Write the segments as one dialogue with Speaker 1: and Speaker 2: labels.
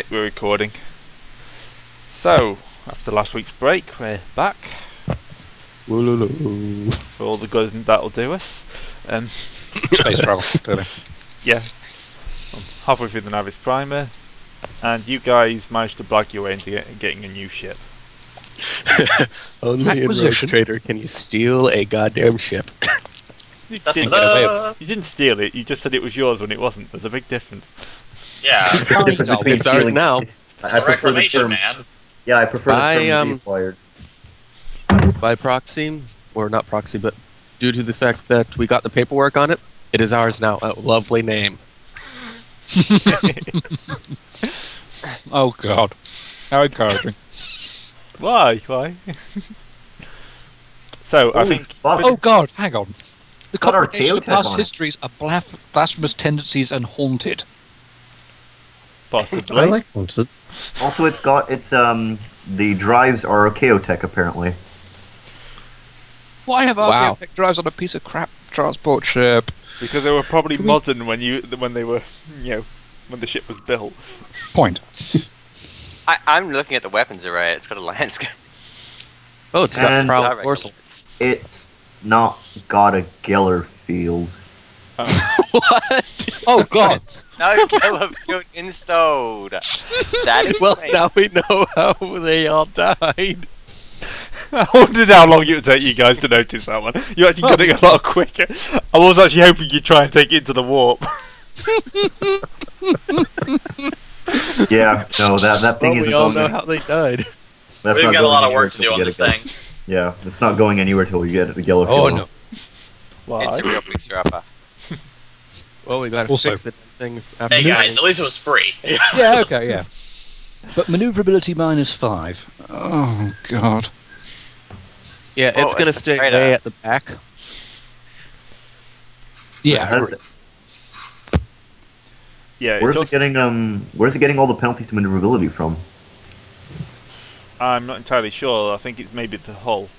Speaker 1: Yep, we're recording. So, after last week's break, we're back. For all the good that'll do us.
Speaker 2: Space travel, clearly.
Speaker 1: Yeah. I'm halfway through the Navis Primer, and you guys managed to blag your way into getting a new ship.
Speaker 3: Only in Rogue Trader can you steal a goddamn ship.
Speaker 1: You didn't steal it, you just said it was yours when it wasn't. There's a big difference.
Speaker 4: Yeah.
Speaker 3: It's ours now.
Speaker 4: I prefer the term, man.
Speaker 5: Yeah, I prefer the term acquired.
Speaker 3: By proxy, or not proxy, but due to the fact that we got the paperwork on it, it is ours now. A lovely name.
Speaker 2: Oh God, how encouraging!
Speaker 1: Why? So I think.
Speaker 2: Oh God, hang on. The
Speaker 5: Got our
Speaker 2: complication of
Speaker 5: tail tap
Speaker 2: past
Speaker 5: on it.
Speaker 2: histories are blasphemous tendencies and haunted.
Speaker 1: Possibly.
Speaker 6: I like Haunted.
Speaker 5: Also, the drives are Chaotech apparently.
Speaker 2: Why have
Speaker 3: Wow.
Speaker 2: RPM drives on a piece of crap transport ship?
Speaker 1: Because they were probably modern when they were, when the ship was built.
Speaker 2: Point.
Speaker 4: I'm looking at the weapons array. It's got a landscape.
Speaker 3: Oh, it's got
Speaker 5: And-
Speaker 3: proud dorsal.
Speaker 5: It's not got a Geller field.
Speaker 3: What?
Speaker 2: Oh God.
Speaker 4: No killer field installed. That is
Speaker 3: Well, now we know how they all died.
Speaker 1: I wondered how long it would take you guys to notice that one. You actually got it a lot quicker. I was actually hoping you'd try and take it into the warp.
Speaker 5: Yeah, no, that thing
Speaker 3: Well,
Speaker 5: is.
Speaker 3: we all know how they died.
Speaker 5: That's
Speaker 7: We've
Speaker 5: not
Speaker 7: got a
Speaker 5: going
Speaker 7: lot of
Speaker 5: anywhere
Speaker 7: work to
Speaker 5: till
Speaker 7: do
Speaker 5: we
Speaker 7: on
Speaker 5: get
Speaker 7: this
Speaker 5: a Geller-
Speaker 7: thing.
Speaker 5: Yeah, it's not going anywhere till we get the Geller
Speaker 2: Oh
Speaker 5: field.
Speaker 2: no.
Speaker 1: Why?
Speaker 4: It's a real fixer-upper.
Speaker 3: Well, we gotta
Speaker 2: Also-
Speaker 3: fix the thing after
Speaker 7: Hey guys, at least it was free.
Speaker 2: Yeah. Okay. Yeah. But maneuverability -5. Oh God.
Speaker 3: Yeah, it's
Speaker 4: Oh,
Speaker 3: gonna
Speaker 4: it's a
Speaker 3: stay
Speaker 4: traitor.
Speaker 3: way at the back.
Speaker 2: Yeah.
Speaker 5: That's-
Speaker 1: Yeah,
Speaker 5: Where's
Speaker 1: it's
Speaker 5: it getting all the penalties to maneuverability from?
Speaker 1: I'm not entirely sure. I think it's maybe the hull.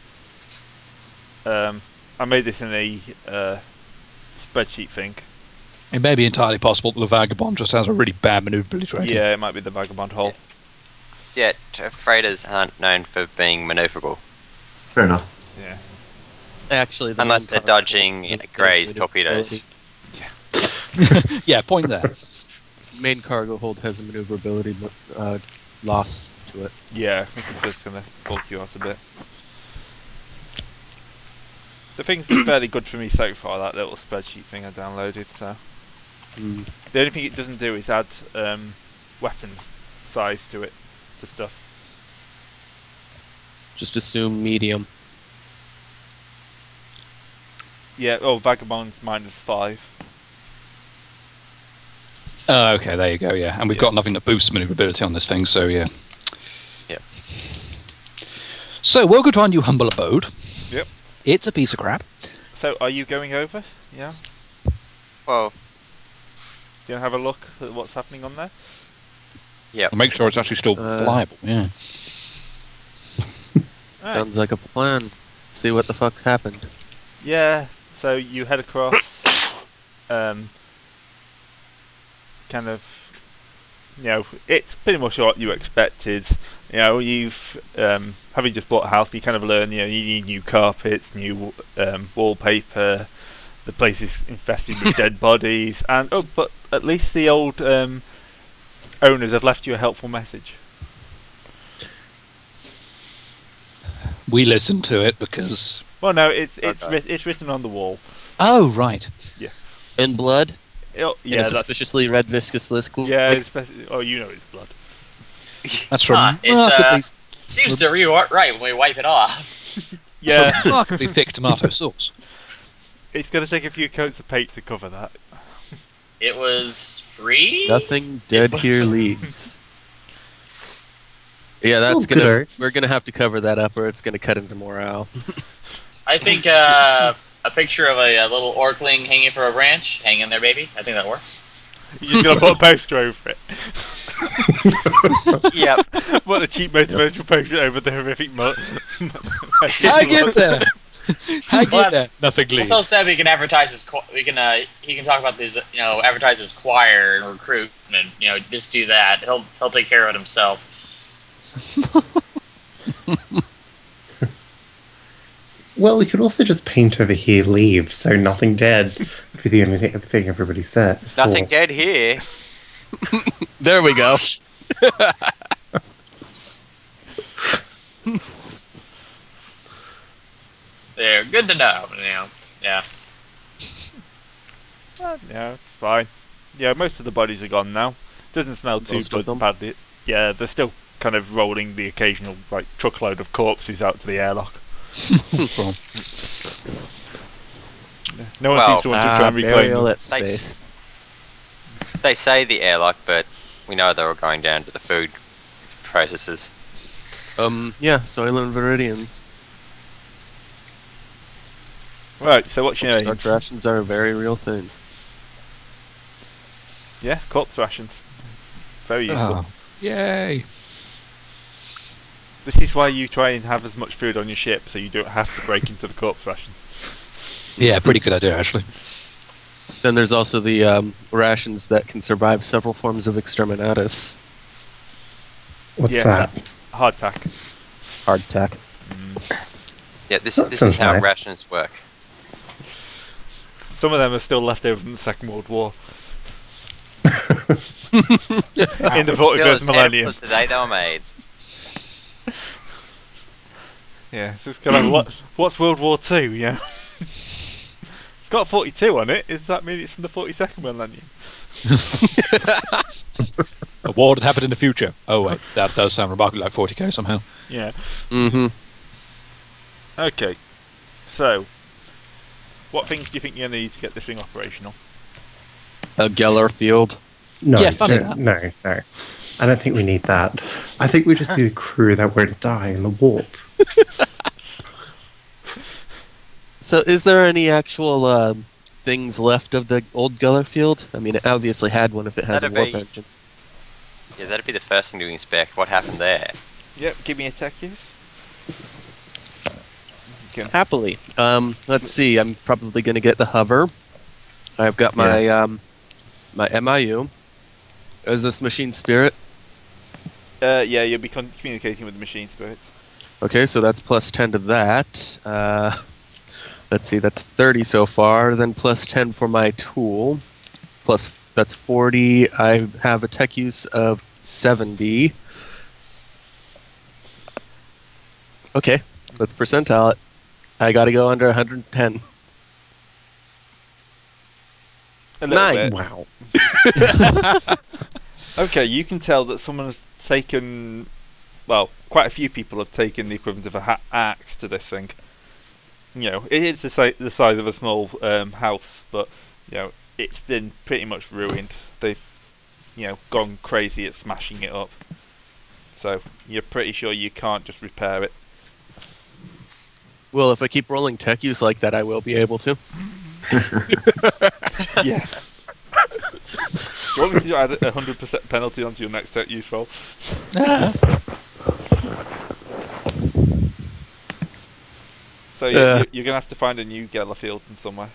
Speaker 1: I made this in a spreadsheet thing.
Speaker 2: It may be entirely possible that the Vagabond just has a really bad maneuverability rating.
Speaker 1: Yeah, it might be the Vagabond hull.
Speaker 4: Yet, freighters aren't known for being maneuverable.
Speaker 5: Fair enough.
Speaker 1: Yeah.
Speaker 3: Actually, the
Speaker 4: Unless
Speaker 3: main
Speaker 4: they're
Speaker 3: cargo
Speaker 4: dodging
Speaker 3: holds
Speaker 4: Grey's
Speaker 3: a
Speaker 4: torpedoes.
Speaker 3: maneuverability.
Speaker 2: Yeah. Point there.
Speaker 3: Main cargo hold has a maneuverability loss to it.
Speaker 1: Yeah, I think it's just going to bulk you out a bit. The thing's been fairly good for me so far, that little spreadsheet thing I downloaded, so...
Speaker 3: Mm.
Speaker 1: The only thing it doesn't do is add weapon size to it, to stuff.
Speaker 3: Just assume medium.
Speaker 1: Yeah, Vagabond's -5.
Speaker 2: Oh, okay, there you go, yeah. And we've got nothing that boosts maneuverability on this thing, so yeah.
Speaker 4: Yep.
Speaker 2: So, welcome to our new humble abode.
Speaker 1: Yep.
Speaker 2: It's a piece of crap.
Speaker 1: So, are you going over? Yeah?
Speaker 4: Well,
Speaker 1: Do you want to have a look at what's happening on there?
Speaker 4: yeah.
Speaker 2: I'll make sure it's actually still flyable, yeah.
Speaker 1: Alright.
Speaker 3: Sounds like a plan. See what the fuck happened.
Speaker 1: Yeah, so you head across, kind of, it's pretty much what you expected. You've, having just bought a house, you kind of learn, you need new carpets, new wallpaper, the place is infested with dead bodies, and, but at least the old owners have left you a helpful message.
Speaker 2: We listened to it because...
Speaker 1: Well, no, it's
Speaker 4: Okay.
Speaker 1: it's written on the wall.
Speaker 2: Oh, right.
Speaker 3: In blood?
Speaker 1: Oh,
Speaker 3: In
Speaker 1: yeah,
Speaker 3: a
Speaker 1: that's,
Speaker 3: suspiciously red viscous liquid?
Speaker 1: yeah, it's you know it's blood.
Speaker 2: That's from
Speaker 7: It
Speaker 2: remarkably,
Speaker 7: seems to rewrite right when we wipe it off.
Speaker 1: Yeah.
Speaker 2: remarkably thick tomato sauce.
Speaker 1: It's going to take a few coats of paint to cover that.
Speaker 7: It was free?
Speaker 3: Nothing dead here leaves. Yeah, that's
Speaker 6: Oh, good
Speaker 3: gonna.
Speaker 6: art.
Speaker 3: We're gonna have to cover that up, or it's gonna cut into morale.
Speaker 7: I think a picture of a little orkling hanging from a branch. Hang in there, baby. I think that works.
Speaker 1: You're just going to put a poster over it.
Speaker 4: Yep.
Speaker 1: What a cheap motivational poster over the horrific
Speaker 3: I get that.
Speaker 2: How do
Speaker 7: Well,
Speaker 2: you
Speaker 7: that's-
Speaker 2: nothing
Speaker 7: We'll
Speaker 2: leads?
Speaker 7: tell Seb he can advertise his. He can talk about his. Advertise his choir and recruitment. Just do that. He'll take care of it himself.
Speaker 6: Well, we could also just paint over here leave, so nothing dead would be the only thing everybody said.
Speaker 4: Nothing dead here.
Speaker 3: There we go.
Speaker 7: There, good to know. Yeah.
Speaker 1: Yeah, it's fine. Yeah, most of the bodies are gone now. Doesn't smell too
Speaker 3: Most of them?
Speaker 1: badly. Yeah, they're still kind of rolling the occasional truckload of corpses out to the airlock.
Speaker 2: Well,
Speaker 1: No one
Speaker 4: Well,
Speaker 1: seems to want to try and reclaim
Speaker 3: burial
Speaker 1: them.
Speaker 3: at space.
Speaker 4: They say the airlock, but we know they're all going down to the food processes.
Speaker 3: Yeah, Soylent Viridians.
Speaker 1: Right, so what's your name?
Speaker 3: Starch rations are a very real thing.
Speaker 1: Yeah, corpse rations. Very useful.
Speaker 2: oh, yay!
Speaker 1: This is why you try and have as much food on your ship, so you don't have to break into the corpse rations.
Speaker 2: Yeah, pretty good idea actually.
Speaker 3: Then there's also the rations that can survive several forms of exterminatus.
Speaker 6: What's
Speaker 1: Yeah.
Speaker 6: that?
Speaker 1: Hardtack.
Speaker 3: Hardtack.
Speaker 4: Yeah, this
Speaker 6: That
Speaker 4: is
Speaker 6: sounds
Speaker 4: how
Speaker 6: nice.
Speaker 4: rations work.
Speaker 1: Some of them are still left over from the Second World War. In the
Speaker 4: Still,
Speaker 1: 41st
Speaker 4: it's
Speaker 1: millennium.
Speaker 4: the day they were made.
Speaker 1: Yeah, it's just kind of what's World War Two? Yeah, it's got 42 on it. Does that mean it's from the 42nd millennium?
Speaker 2: A war that happened in the future. Oh wait, that does sound remarkably like 40k somehow.
Speaker 1: Yeah.
Speaker 3: Mm-hmm.
Speaker 1: Okay. So, what things do you think you need to get this thing operational?
Speaker 3: A Geller field.
Speaker 6: No,
Speaker 2: Yeah, funny
Speaker 6: no. I don't think we need that. I think we just need a crew that won't die in the warp.
Speaker 3: So, is there any actual things left of the old Geller field? I mean, it obviously had one if it has
Speaker 4: That'd
Speaker 3: a warp
Speaker 4: be-
Speaker 3: engine.
Speaker 4: Yeah, that'd be the first thing to inspect. What happened there?
Speaker 1: Yep. Give me a tech use. Okay.
Speaker 3: Happily. Let's see. I'm probably going to get the hover. I've got my my MIU. Is this machine spirit?
Speaker 1: Yeah, you'll be communicating with the machine spirit.
Speaker 3: Okay, so that's plus 10 to that. Let's see, that's 30 so far. Then plus 10 for my tool. That's 40. I have a tech use of 70. Okay, let's percentile it. I gotta go under 110.
Speaker 1: A little
Speaker 3: 9.
Speaker 1: bit.
Speaker 6: Wow.
Speaker 1: Okay, you can tell that someone has taken. Well, quite a few people have taken the equivalent of a axe to this thing. It is the size of a small house, but it's been pretty much ruined. They've gone crazy at smashing it up. So you're pretty sure you can't just repair it.
Speaker 3: Well, if I keep rolling tech use like that, I will be able to.
Speaker 1: Yeah. Do you want me to add a 100% penalty onto your next tech use roll? So you're gonna have to find a new Geller field from somewhere.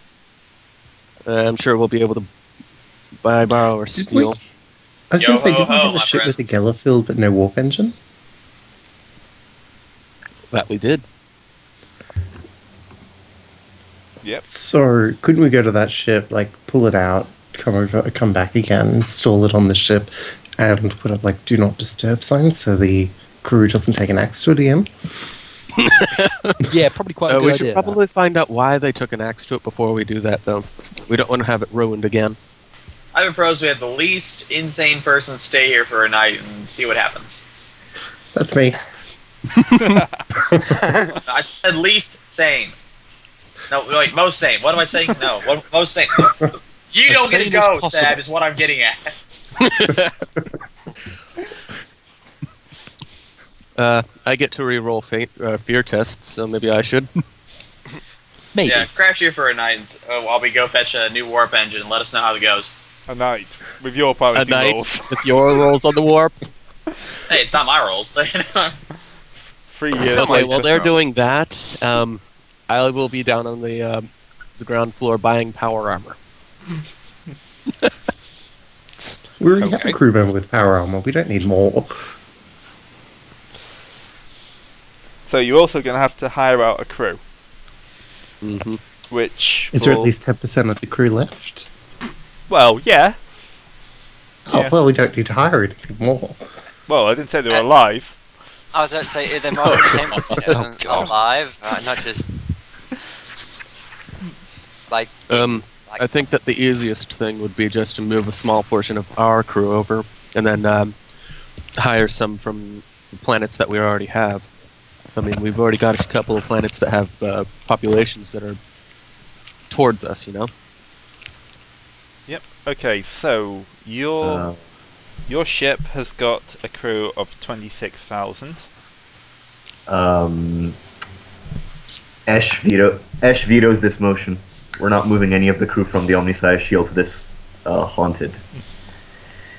Speaker 3: I'm sure we'll be able to buy, borrow, or
Speaker 6: Did
Speaker 3: steal.
Speaker 6: I was going to say,
Speaker 7: Yo
Speaker 6: didn't we
Speaker 7: ho ho,
Speaker 6: have a
Speaker 7: my
Speaker 6: ship with a
Speaker 7: friends.
Speaker 6: Geller field but no warp engine?
Speaker 3: That we did.
Speaker 1: Yep.
Speaker 6: So couldn't we go to that ship, pull it out, come back again, install it on the ship, and put up do not disturb signs so the crew doesn't take an axe to it again?
Speaker 2: Yeah, probably quite a good
Speaker 3: We
Speaker 2: idea.
Speaker 3: should
Speaker 2: that.
Speaker 3: probably find out why they took an axe to it before we do that, though. We don't want to have it ruined again.
Speaker 7: I propose we have the least insane person stay here for a night and see what happens.
Speaker 6: That's me.
Speaker 7: I said least sane. No, wait, most sane. What am I saying? No, most sane. You don't get to
Speaker 2: sane
Speaker 7: go,
Speaker 2: as possible.
Speaker 7: Sab, is what I'm getting at.
Speaker 3: I get to re-roll fear tests, so maybe I should.
Speaker 2: Maybe.
Speaker 7: Yeah, crash here for a night while we go fetch a new warp engine and let us know how it goes.
Speaker 1: A night with your piloting
Speaker 3: A night
Speaker 1: rolls.
Speaker 3: with your rolls on the warp.
Speaker 7: Hey, it's not my rolls.
Speaker 1: 3 years.
Speaker 3: Okay,
Speaker 1: later.
Speaker 3: while they're doing that, I will be down on the ground floor buying power armor.
Speaker 6: We already have
Speaker 2: Okay.
Speaker 6: a crew member with power armor. We don't need more.
Speaker 1: So you're also going to have to hire out a crew,
Speaker 3: Hmm.
Speaker 1: which
Speaker 6: Is there at
Speaker 1: will-
Speaker 6: least 10% of the crew left?
Speaker 1: Well, yeah.
Speaker 6: Oh,
Speaker 1: Yeah.
Speaker 6: well, we don't need to hire anything more.
Speaker 1: Well, I didn't say they were
Speaker 4: Uh,
Speaker 1: alive.
Speaker 4: I was about to say, they're more
Speaker 2: God.
Speaker 4: alive, not just like.
Speaker 3: I think that the easiest thing would be just to move a small portion of our crew over, and then hire some from the planets that we already have. I mean, we've already got a couple of planets that have populations that are towards us, you know?
Speaker 1: Yep. Okay, so your ship has got a crew of 26,000.
Speaker 5: Esh vetoes this motion. We're not moving any of the crew from the Omniscience shield to this haunted.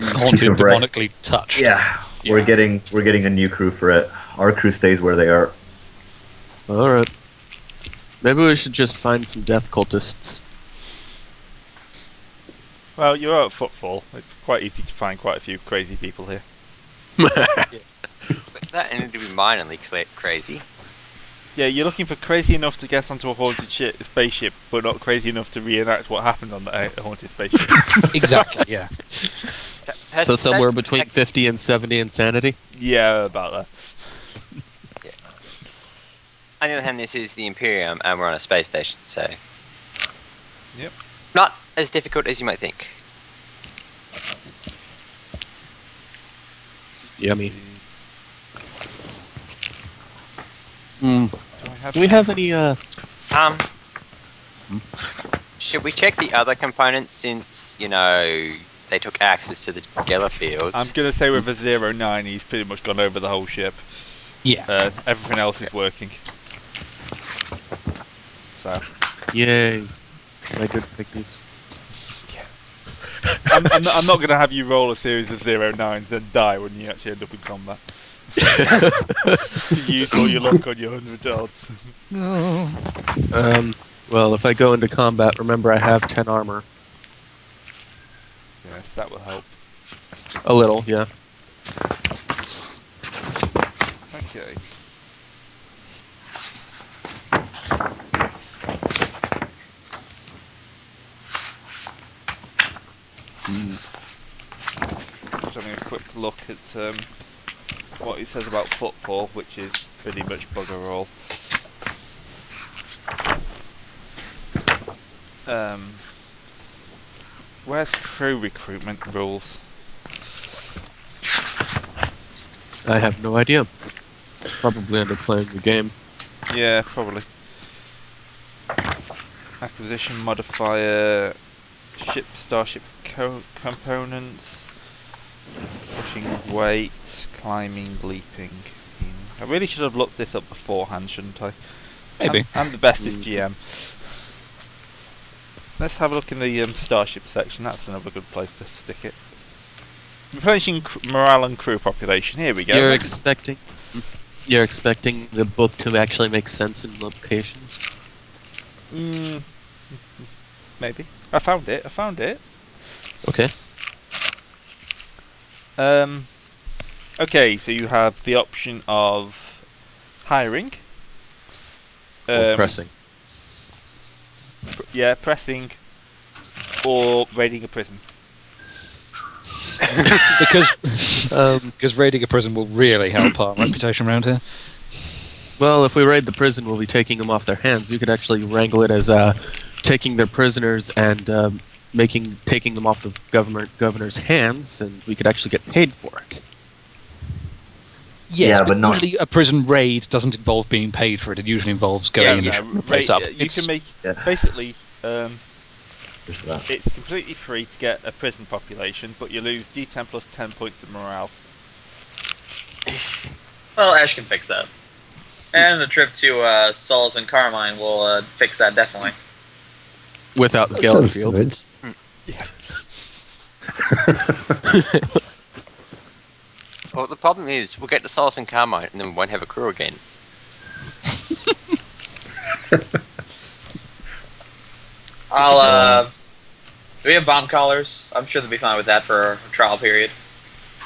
Speaker 2: Haunted,
Speaker 5: Right.
Speaker 2: demonically touched.
Speaker 5: Yeah, we're getting a new crew for it. Our crew stays where they are.
Speaker 3: Alright. Maybe we should just find some death cultists.
Speaker 1: Well, you're out at Footfall. It's quite easy to find quite a few crazy people here.
Speaker 4: That ended to be minorly crazy.
Speaker 1: Yeah, you're looking for crazy enough to get onto a haunted spaceship, but not crazy enough to reenact what happened on the haunted spaceship.
Speaker 2: Exactly, yeah.
Speaker 3: So somewhere between 50 and 70 insanity?
Speaker 1: Yeah, about that.
Speaker 4: On the other hand, this is the Imperium, and we're on a space station, so
Speaker 1: Yep.
Speaker 4: not as difficult as you might think.
Speaker 3: Yummy. Mm.
Speaker 1: Do I have
Speaker 3: any,
Speaker 4: Should we check the other components since, they took access to the Geller fields?
Speaker 1: I'm going to say with a 09, he's pretty much gone over the whole ship.
Speaker 2: Yeah.
Speaker 1: Everything else is working. So,
Speaker 3: Yay. My good pictures.
Speaker 1: I'm not going to have you roll a series of 09s and die when you actually end up in combat. Use all your luck on your 100 odds.
Speaker 3: Well, if I go into combat, remember I have 10 armor.
Speaker 1: Yes, that will help.
Speaker 3: A little, yeah.
Speaker 1: Okay. Just having a quick look at what it says about Footfall, which is pretty much bugger all. Where's crew recruitment rules?
Speaker 3: I have no idea. Probably under playing the game.
Speaker 1: Yeah, probably. Acquisition modifier, starship components, pushing weight, climbing, leaping. I really should have looked this up beforehand, shouldn't I?
Speaker 2: Maybe.
Speaker 1: I'm the bestest GM. Let's have a look in the starship section. That's another good place to stick it. Replenishing morale and crew population. Here we go.
Speaker 3: You're expecting the book to actually make sense in locations?
Speaker 1: Maybe. I found it.
Speaker 3: Okay.
Speaker 1: Okay, so you have the option of hiring.
Speaker 3: Or pressing.
Speaker 1: Yeah, pressing. Or raiding a prison.
Speaker 2: Because raiding a prison will really help our reputation around here.
Speaker 3: Well, if we raid the prison, we'll be taking them off their hands. We could actually wrangle it as taking their prisoners and taking them off the governor's hands, and we could actually get paid for it.
Speaker 2: Yes,
Speaker 5: Yeah, but not-
Speaker 2: usually a prison raid doesn't involve being paid for it. It usually involves going and shooting the place up.
Speaker 1: You can make
Speaker 5: Yeah.
Speaker 1: basically.
Speaker 5: Just for that.
Speaker 1: It's completely free to get a prison population, but you lose D10 plus 10 points of morale.
Speaker 7: Well, Ash can fix that. And the trip to Solace and Carmine will fix that definitely.
Speaker 3: Without the
Speaker 6: That
Speaker 3: Geller
Speaker 6: sounds
Speaker 3: field.
Speaker 6: good.
Speaker 4: Well, the problem is, we'll get to Solace and Carmine, and then we won't have a crew again.
Speaker 7: I'll do we have bomb collars? I'm sure they'll be fine with that for a trial period.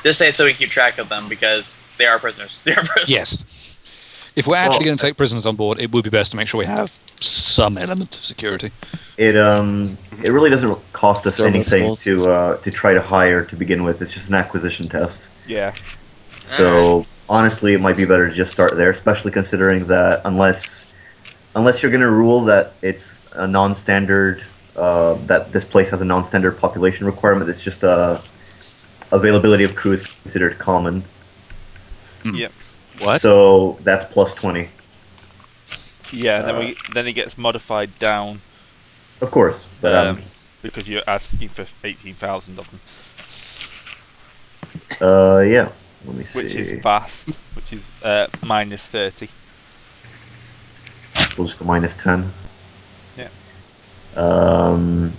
Speaker 7: Just say it so we can keep track of them because they are prisoners. They are prisoners.
Speaker 2: Yes. If we're actually
Speaker 5: Well,
Speaker 2: going to take prisoners on board, it would be best to make sure we have some element of security.
Speaker 5: It really doesn't cost us
Speaker 3: Servo
Speaker 5: anything
Speaker 3: skulls.
Speaker 5: to try to hire to begin with. It's just an acquisition test.
Speaker 1: Yeah.
Speaker 5: So honestly, it might be better to just start there, especially considering that unless you're going to rule that it's a non-standard, that this place has a non-standard population requirement, it's just availability of crew is considered common.
Speaker 1: Yep.
Speaker 3: What?
Speaker 5: So that's plus 20,
Speaker 1: Yeah, and then it gets modified down
Speaker 5: of course. But
Speaker 1: because you're asking for 18,000 of them,
Speaker 5: yeah. Let me see.
Speaker 1: which is fast, which is minus 30.
Speaker 5: We'll just go minus 10.
Speaker 1: Yeah.
Speaker 5: That'll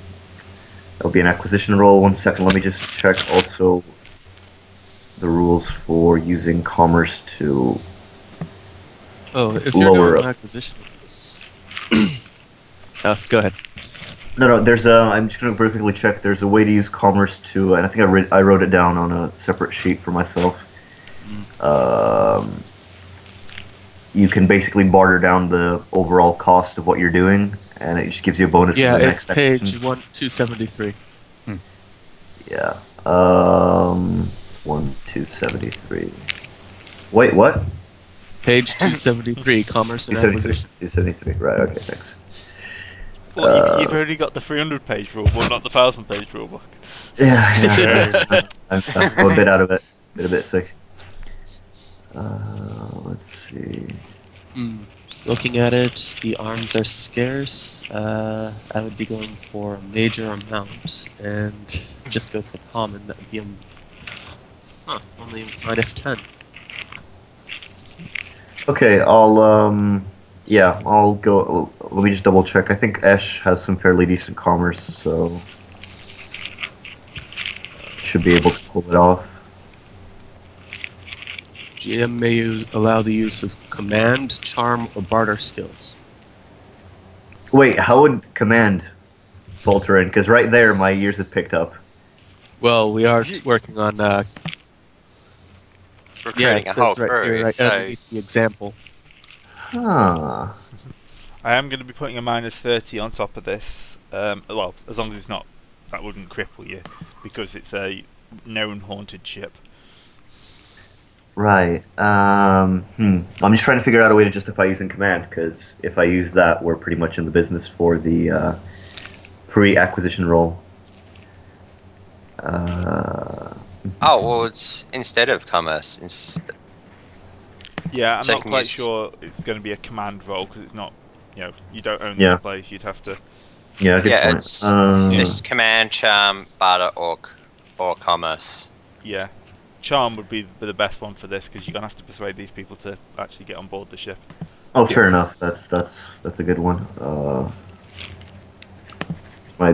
Speaker 5: be an acquisition roll. 1 second, let me just check also the rules for using commerce to...
Speaker 3: Oh, if you're
Speaker 5: Lower
Speaker 3: doing
Speaker 5: up.
Speaker 3: acquisition. Go ahead.
Speaker 5: No, there's a... I'm just going to briefly check. There's a way to use commerce to... And I think I wrote it down on a separate sheet for myself. You can basically barter down the overall cost of what you're doing, and it just gives you a bonus.
Speaker 3: Yeah,
Speaker 5: for the
Speaker 3: it's
Speaker 5: next
Speaker 3: page
Speaker 5: action.
Speaker 3: 273.
Speaker 5: Yeah. 1273. Wait, what?
Speaker 3: Page 273, commerce and
Speaker 5: 273.
Speaker 3: acquisition.
Speaker 5: 273. Right. Okay. Thanks.
Speaker 1: Well, you've already got the 300-page rule book, not the 1,000-page rule book.
Speaker 5: Yeah. I'm a bit out of it. A bit sick. Let's see.
Speaker 3: Looking at it, the arms are scarce. I would be going for a major amount and just go for common. That would be only minus 10.
Speaker 5: Okay. I'll go. Let me just double check. I think Esh has some fairly decent commerce, so should be able to pull it off.
Speaker 3: GM may allow the use of command, charm, or barter skills.
Speaker 5: Wait, how would command falter in? Because right there, my ears have picked up.
Speaker 3: Well, we are working on.
Speaker 4: Recruiting
Speaker 3: it
Speaker 4: a whole
Speaker 3: says right
Speaker 4: crew.
Speaker 3: here, right
Speaker 4: so
Speaker 3: underneath the example.
Speaker 5: Huh.
Speaker 1: I am going to be putting a minus 30 on top of this. Well, as long as it's not, that wouldn't cripple you, because it's a known haunted ship.
Speaker 5: Right. I'm just trying to figure out a way to justify using command, because if I use that, we're pretty much in the business for the pre-acquisition roll.
Speaker 4: well, it's instead of commerce.
Speaker 1: Yeah, I'm
Speaker 4: So you
Speaker 1: not
Speaker 4: can
Speaker 1: quite
Speaker 4: use-
Speaker 1: sure it's going to be a command role, because it's not, you don't own
Speaker 5: Yeah.
Speaker 1: this place. You'd have to.
Speaker 5: Yeah, good
Speaker 4: Yeah,
Speaker 5: point.
Speaker 4: it's
Speaker 5: Um,
Speaker 4: It's command, charm, barter, or commerce.
Speaker 1: Yeah, charm would be the best one for this, because you're going to have to persuade these people to actually get on board the ship.
Speaker 5: Oh, fair enough. That's a good one. My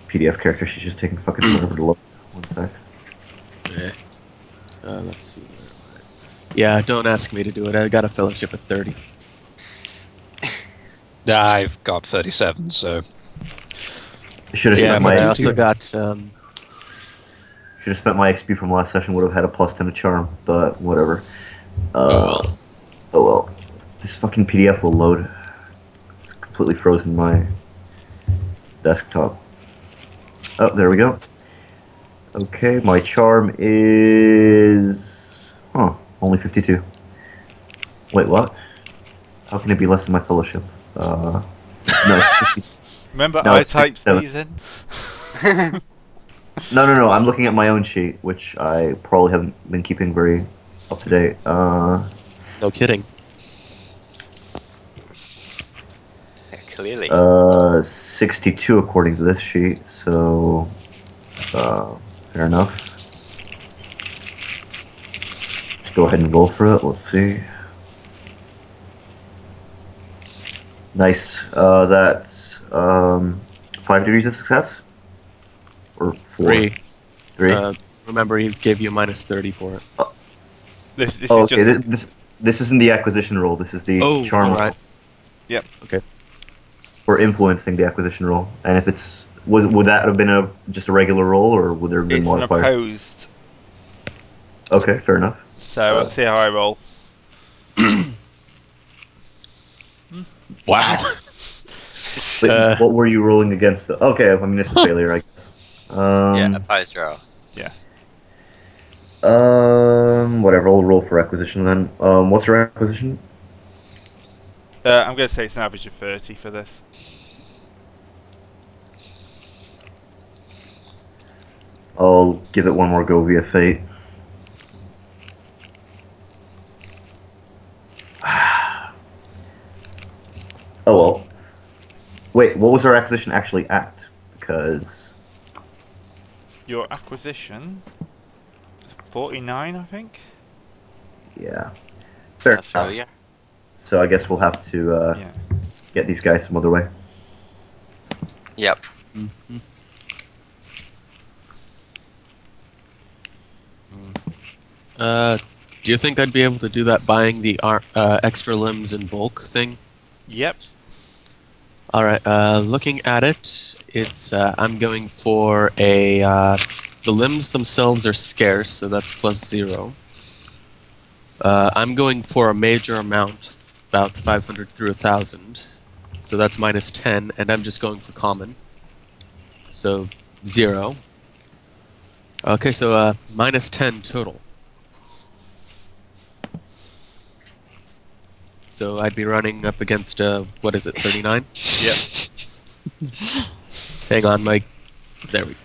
Speaker 5: PDF character, she's just taking fucking forever to load. 1 sec.
Speaker 3: Okay. Let's see. Where am I? Yeah, don't ask me to do it. I got a fellowship of 30.
Speaker 2: I've got 37, so...
Speaker 5: Should have
Speaker 3: Yeah,
Speaker 5: spent
Speaker 3: but
Speaker 5: my
Speaker 3: I also got.
Speaker 5: should have spent my XP from last session. Would have had a plus 10 to charm, but whatever. Oh well. This fucking PDF will load. It's completely frozen my desktop. Oh, there we go. Okay, my charm is... only 52. Wait, what? How can it be less than my fellowship? No, it's 50.
Speaker 1: Remember,
Speaker 5: No,
Speaker 1: I
Speaker 5: it's
Speaker 1: typed
Speaker 5: 57.
Speaker 1: these in.
Speaker 5: No, I'm looking at my own sheet, which I probably haven't been keeping very up to date.
Speaker 3: No kidding.
Speaker 4: Yeah, clearly.
Speaker 5: 62 according to this sheet, so fair enough. Let's go ahead and roll for it. Let's see. Nice. That's 5 degrees of success, or 4?
Speaker 3: 3.
Speaker 5: 3.
Speaker 3: Remember, he gave you minus 30 for it.
Speaker 1: This
Speaker 5: Oh,
Speaker 1: is
Speaker 5: okay.
Speaker 1: just.
Speaker 5: This isn't the acquisition roll. This is the charm roll.
Speaker 3: alright.
Speaker 1: Yep.
Speaker 3: Okay.
Speaker 5: for influencing the acquisition roll? And if it's would that have been just a regular roll, or would there have been
Speaker 1: It's an
Speaker 5: modifiers?
Speaker 1: opposed.
Speaker 5: Okay, fair enough.
Speaker 1: So let's see how I roll.
Speaker 3: Wow.
Speaker 5: But what were you rolling against? Okay, I mean it's a failure, I guess.
Speaker 4: Yeah, opposed roll.
Speaker 5: Whatever. I'll roll for acquisition then. What's your acquisition?
Speaker 1: I'm going to say it's an average of 30 for this.
Speaker 5: I'll give it one more go via fate. Oh well. Wait, what was our acquisition actually at? Because
Speaker 1: Your acquisition is 49, I think.
Speaker 5: yeah, fair
Speaker 4: That's all,
Speaker 5: enough.
Speaker 4: yeah.
Speaker 5: So I guess we'll have to
Speaker 1: Yeah.
Speaker 5: get these guys some other way.
Speaker 4: Yep.
Speaker 3: Do you think I'd be able to do that buying the extra limbs in bulk thing?
Speaker 1: Yep.
Speaker 3: All right. Looking at it, it's I'm going for a. The limbs themselves are scarce, so that's +0. I'm going for a major amount, about 500 through 1,000, so that's -10, and I'm just going for common, so 0. Okay, so -10 total. So I'd be running up against what is it, 39?
Speaker 1: Yep.
Speaker 3: Hang on, Mike. There we go.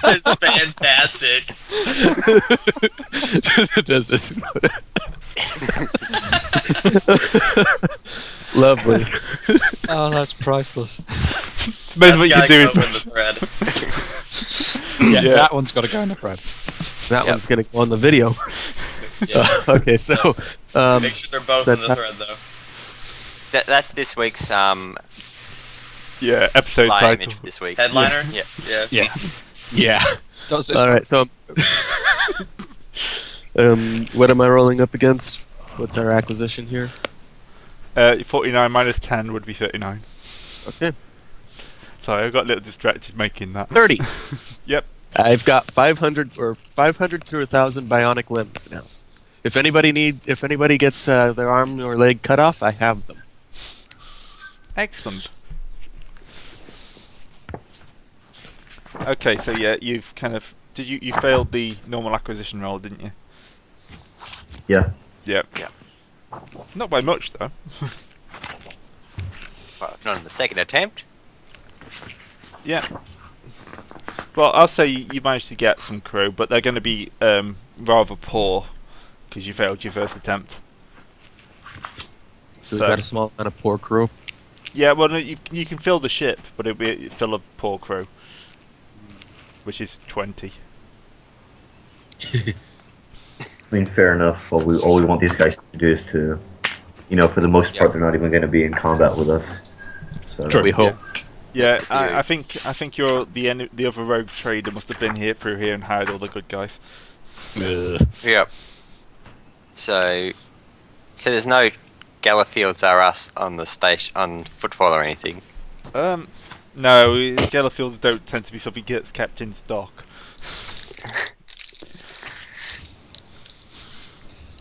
Speaker 7: It's fantastic.
Speaker 3: Does this? Lovely.
Speaker 2: Oh, that's priceless.
Speaker 1: It's amazing what you can
Speaker 7: That's
Speaker 1: do.
Speaker 7: gotta go in the thread.
Speaker 2: Yeah, that one's got to go in the thread.
Speaker 3: That
Speaker 4: Yep.
Speaker 3: one's gonna go on the video.
Speaker 7: Yeah.
Speaker 3: Okay, so
Speaker 7: Make sure they're both
Speaker 3: send
Speaker 7: in the
Speaker 3: that-
Speaker 7: thread, though.
Speaker 4: That's this week's
Speaker 1: Yeah, episode
Speaker 4: fly
Speaker 1: title.
Speaker 4: image this week.
Speaker 7: Headliner?
Speaker 4: Yeah.
Speaker 7: Yeah.
Speaker 3: yeah.
Speaker 2: Does it?
Speaker 3: All right, so what am I rolling up against? What's our acquisition here?
Speaker 1: 49 minus 10 would be 39.
Speaker 3: Okay,
Speaker 1: Sorry, I got a little distracted making that.
Speaker 3: 30.
Speaker 1: Yep.
Speaker 3: I've got 500 through 1,000 bionic limbs now. If anybody gets their arm or leg cut off, I have them.
Speaker 1: Excellent. Okay, so yeah, you've kind of you failed the normal acquisition roll, didn't you?
Speaker 5: Yeah.
Speaker 1: Yep.
Speaker 4: Yeah.
Speaker 1: Not by much though.
Speaker 4: Well, not in the second attempt.
Speaker 1: Yeah. Well, I'll say you managed to get some crew, but they're going to be rather poor because you failed your first attempt.
Speaker 3: So we've got a small amount of poor crew.
Speaker 1: Yeah, well, no, you can fill the ship, but it'll be fill a poor crew, which is 20.
Speaker 5: I mean, fair enough. All we want these guys to do is to, for the most part, they're not even going to be in combat with us. So
Speaker 3: We hope.
Speaker 1: Yeah,
Speaker 4: That's the theory.
Speaker 1: I think you're the other rogue trader must have been through here and hired all the good guys.
Speaker 4: Yep. So there's no Gallowfields are us on the station on Footfall or anything.
Speaker 1: No, Gellerfields don't tend to be something that's kept in stock.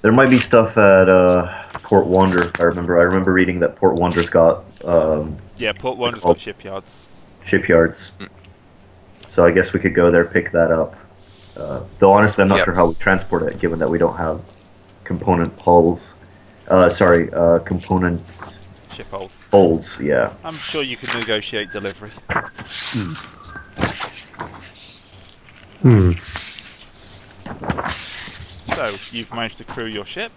Speaker 5: there might be stuff at Port Wander. I remember reading that Port Wander's got
Speaker 1: Yeah, Port Wander's got shipyards.
Speaker 5: shipyards. So I guess we could go there, pick that up. Though honestly, I'm not
Speaker 4: Yep.
Speaker 5: sure how we transport it, given that we don't have component hulls. Component
Speaker 1: Ship hold.
Speaker 5: holds. Yeah.
Speaker 1: I'm sure you could negotiate delivery. So you've managed to crew your ship.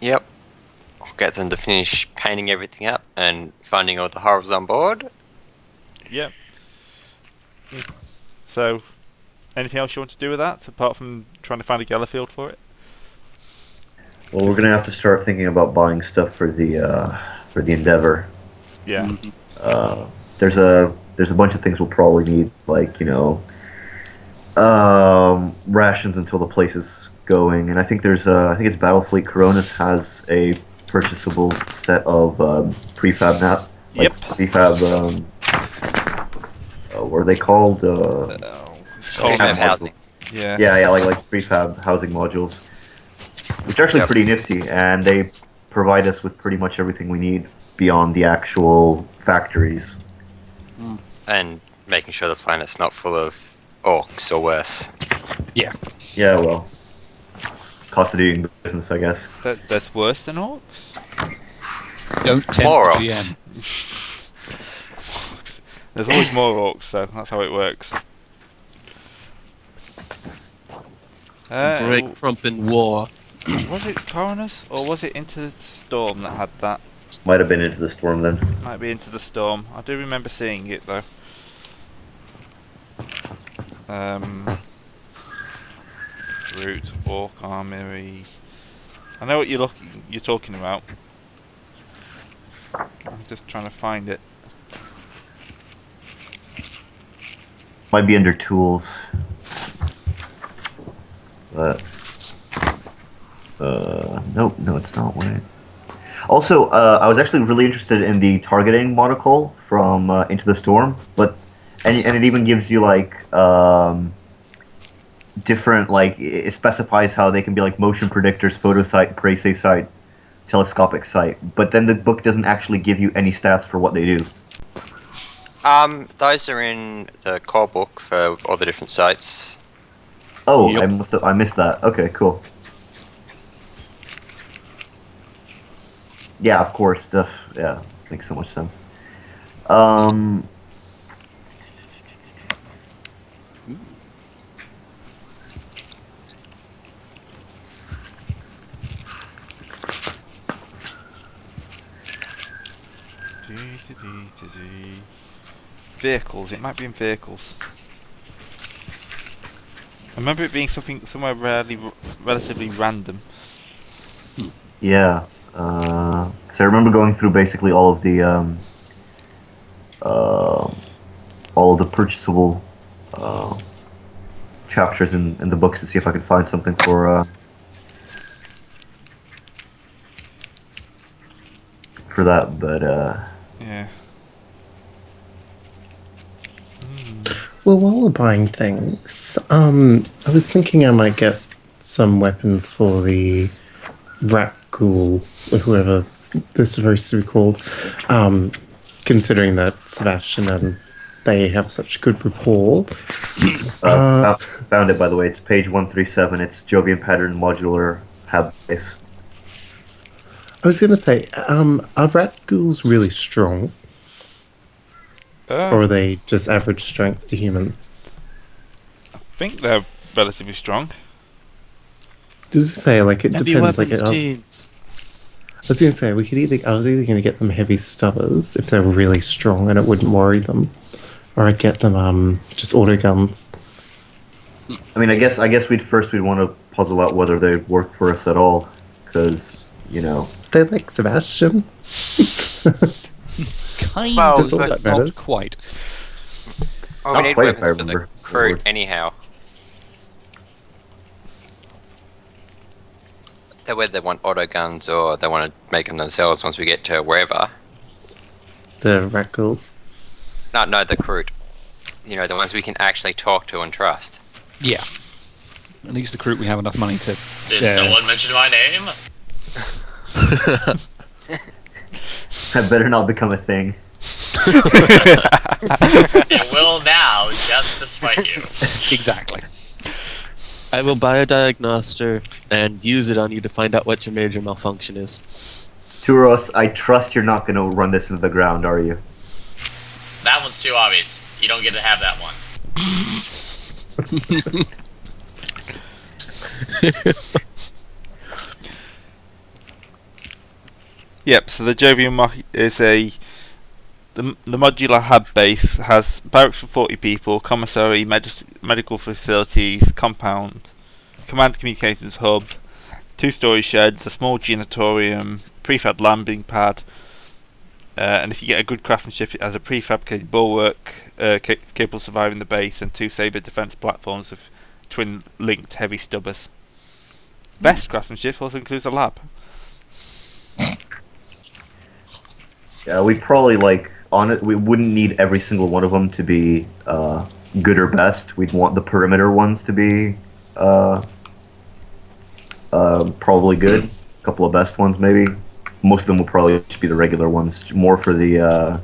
Speaker 4: Yep. I'll get them to finish painting everything up and finding all the horrors on board.
Speaker 1: Yep. So, anything else you want to do with that apart from trying to find a Gellerfield for it?
Speaker 5: Well, we're gonna have to start thinking about buying stuff for the Endeavor.
Speaker 1: Yeah.
Speaker 5: There's a bunch of things we'll probably need, like rations until the place is going, and I think it's Battlefleet Coronis has a purchasable set of prefab
Speaker 1: Yep.
Speaker 5: prefab. What are they called?
Speaker 1: It's called,
Speaker 4: Prefab housing.
Speaker 1: yeah.
Speaker 5: Yeah, like prefab housing modules, which are actually
Speaker 4: Yep.
Speaker 5: pretty nifty, and they provide us with pretty much everything we need beyond the actual factories.
Speaker 4: And making sure the planet's not full of orcs or worse.
Speaker 5: Yeah, well, cost of doing business, I guess.
Speaker 1: That's worse than orcs.
Speaker 2: Don't tempt
Speaker 4: More
Speaker 2: the
Speaker 4: orcs.
Speaker 2: GM.
Speaker 1: There's always more orcs, so that's how it works.
Speaker 3: Great Crump in War.
Speaker 1: Was it Coronus or was it Into the Storm that had that?
Speaker 5: Might have been Into the Storm then.
Speaker 1: Might be Into the Storm. I do remember seeing it though. Root, Orc, Armory. I know what you're talking about. I'm just trying to find it.
Speaker 5: Might be under tools. But no, it's not. Wait. Also, I was actually really interested in the targeting monocle from Into the Storm, but and it even gives you like different, like it specifies how they can be like motion predictors, photo sight, prey sight, telescopic sight. But then the book doesn't actually give you any stats for what they do.
Speaker 4: Those are in the core book for all the different sites.
Speaker 5: Oh,
Speaker 3: Yep.
Speaker 5: I missed that. Okay, cool. Yeah, of course. Stuff. Yeah, makes so much sense.
Speaker 1: Vehicles. It might be in vehicles. I remember it being somewhere relatively random.
Speaker 5: Yeah. So I remember going through basically all of the purchasable chapters in the books to see if I could find something for that, but
Speaker 1: Yeah.
Speaker 6: Well, while we're buying things, I was thinking I might get some weapons for the rat ghoul, or whoever this is supposed to be called, considering that Sebastian and they have such good rapport.
Speaker 5: found it, by the way. It's page 137. It's Jovian pattern modular hab base.
Speaker 6: I was going to say, are rat ghouls really strong, or are they just average strength to humans?
Speaker 1: I think they're relatively strong.
Speaker 6: Does it say, like, it
Speaker 3: Heavy
Speaker 6: depends, like,
Speaker 3: weapons
Speaker 6: I
Speaker 3: teams.
Speaker 6: was going to say, I was either going to get them heavy stubbers if they were really strong and it wouldn't worry them, or I'd get them, just auto guns.
Speaker 5: I mean, I guess we'd want to puzzle out whether they work for us at all, because
Speaker 6: They like Sebastian.
Speaker 2: Kind
Speaker 4: Well,
Speaker 2: of,
Speaker 6: that's all
Speaker 2: but
Speaker 6: that
Speaker 2: not
Speaker 6: matters.
Speaker 2: quite.
Speaker 4: Oh,
Speaker 5: Not
Speaker 4: we need
Speaker 5: quite, if I
Speaker 4: weapons for the
Speaker 5: remember.
Speaker 4: crew anyhow. They're whether they want auto guns or they want to make them themselves once we get to wherever.
Speaker 6: The rat ghouls.
Speaker 4: No, the crew. The ones we can actually talk to and trust.
Speaker 2: Yeah. At least the crew, we have enough money to.
Speaker 7: Did someone mention my name?
Speaker 5: That better not become a thing.
Speaker 7: It will now, just to spite you.
Speaker 2: Exactly.
Speaker 3: I will buy a diagnoster and use it on you to find out what your major malfunction is.
Speaker 5: Turos, I trust you're not going to run this into the ground, are you?
Speaker 7: That one's too obvious. You don't get to have that one.
Speaker 1: Yep. So the Jovian is the modular hub base has barracks for 40 people, commissary, medical facilities, command communications hub, 2-story sheds, a small genitorium, prefab landing pad, and if you get a good craftsmanship, it has a prefabricated bulwark capable of surviving the base, and 2 Sabre defense platforms with twin-linked heavy stubbers. Best craftsmanship also includes a lab.
Speaker 5: Yeah, we'd probably like on it. We wouldn't need every single one of them to be good or best. We'd want the perimeter ones to be probably good. A couple of best ones, maybe. Most of them will probably just be the regular ones. More for the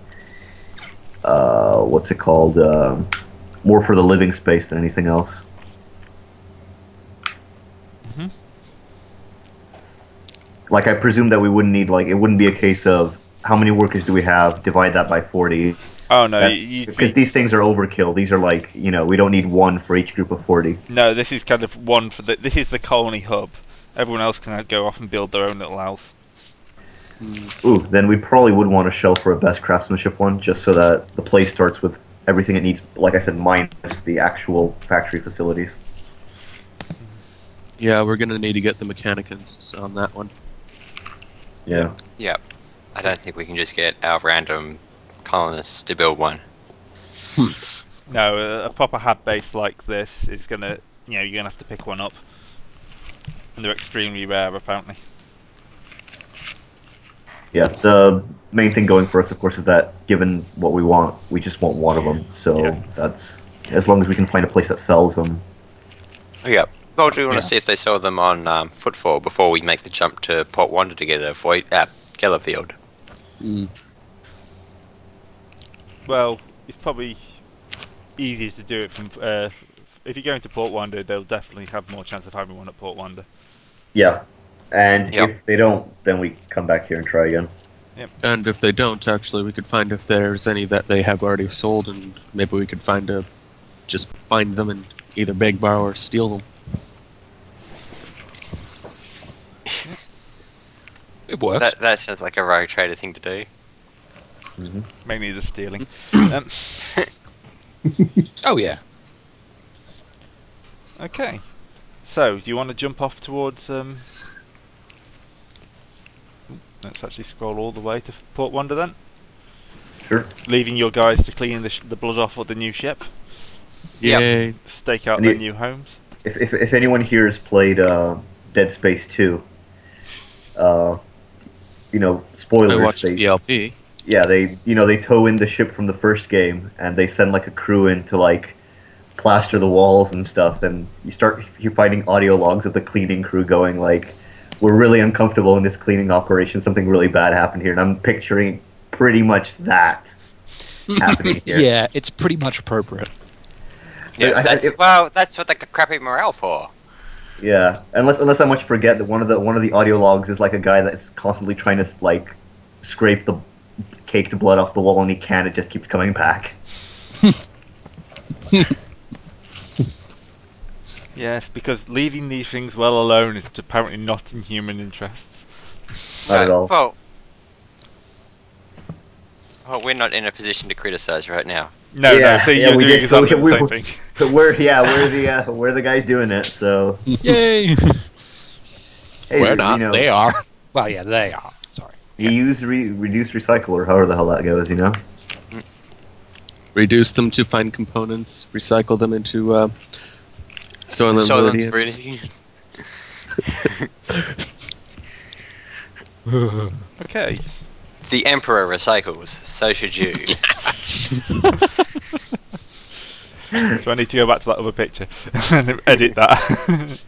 Speaker 5: what's it called? More for the living space than anything else.
Speaker 1: Mhm.
Speaker 5: Like, I presume that we wouldn't need, like, it wouldn't be a case of how many workers do we have, divide that by 40.
Speaker 1: Oh no,
Speaker 5: Because these things are overkill. These are like, we don't need one for each group of 40.
Speaker 1: no. This is kind of one for the. This is the colony hub. Everyone else can go off and build their own little house.
Speaker 5: Ooh, then we probably would want a shell for a best craftsmanship one, just so that the place starts with everything it needs, like I said, minus the actual factory facilities.
Speaker 3: Yeah, we're gonna need to get the Mechanicans on that one.
Speaker 5: Yeah.
Speaker 4: Yep. I don't think we can just get our random colonists to build one.
Speaker 1: No, a proper hab base like this is gonna, you're gonna have to pick one up, and they're extremely rare apparently.
Speaker 5: Yeah, the main thing going for us, of course, is that given what we want, we just want one of them. So
Speaker 1: Yeah.
Speaker 5: that's, as long as we can find a place that sells them.
Speaker 4: Yep. Well, do you want
Speaker 2: Yeah.
Speaker 4: to see if they sell them on Footfall before we make the jump to Port Wonder to get a Gellerfield?
Speaker 1: Well, it's probably easier to do it from. If you're going to Port Wonder, they'll definitely have more chance of having one at Port Wonder.
Speaker 5: Yeah. And
Speaker 4: Yep.
Speaker 5: if they don't, then we come back here and try again.
Speaker 3: And if they don't, actually, we could find if there's any that they have already sold, and maybe we could just find them and either beg, borrow, or steal them.
Speaker 2: It works.
Speaker 4: That sounds like a rogue trader thing to do.
Speaker 1: Mainly the stealing.
Speaker 2: Oh yeah.
Speaker 1: Okay. So, do you want to jump off towards? Let's actually scroll all the way to Port Wonder then.
Speaker 5: Sure.
Speaker 1: Leaving your guys to clean the blood off of the new ship,
Speaker 4: Yep.
Speaker 3: Yay!
Speaker 1: stake out
Speaker 5: And
Speaker 1: their
Speaker 5: you-
Speaker 1: new homes.
Speaker 5: If anyone here has played Dead Space 2, spoilers.
Speaker 3: I watched the LP.
Speaker 5: Yeah, they tow in the ship from the first game, and they send like a crew in to like plaster the walls and stuff. And you're finding audio logs of the cleaning crew going like, "We're really uncomfortable in this cleaning operation. Something really bad happened here." And I'm picturing pretty much that happening here.
Speaker 2: Yeah, it's pretty much appropriate.
Speaker 4: Yeah, that's what the crappy morale for.
Speaker 5: Yeah, unless I much forget that one of the audio logs is like a guy that's constantly trying to like scrape the caked blood off the wall, and he can't. It just keeps coming back.
Speaker 1: Yes, because leaving these things well alone is apparently not in human interests.
Speaker 5: Not at all.
Speaker 4: Well, we're not in a position to criticize right now.
Speaker 1: No, so you're doing
Speaker 5: did.
Speaker 1: exactly
Speaker 5: So
Speaker 1: the same thing.
Speaker 5: So we're the guys doing it. So
Speaker 2: Yay!
Speaker 5: hey,
Speaker 3: We're not. They are.
Speaker 2: Well, yeah, they are. Sorry.
Speaker 5: You use reduce recycle, or however the hell that goes.
Speaker 3: Reduce them to find components, recycle them into Soylent
Speaker 4: Soylent
Speaker 3: Meridians.
Speaker 4: Meridian.
Speaker 1: Okay.
Speaker 4: The Emperor recycles, so should you.
Speaker 1: So I need to go back to that other picture and edit that.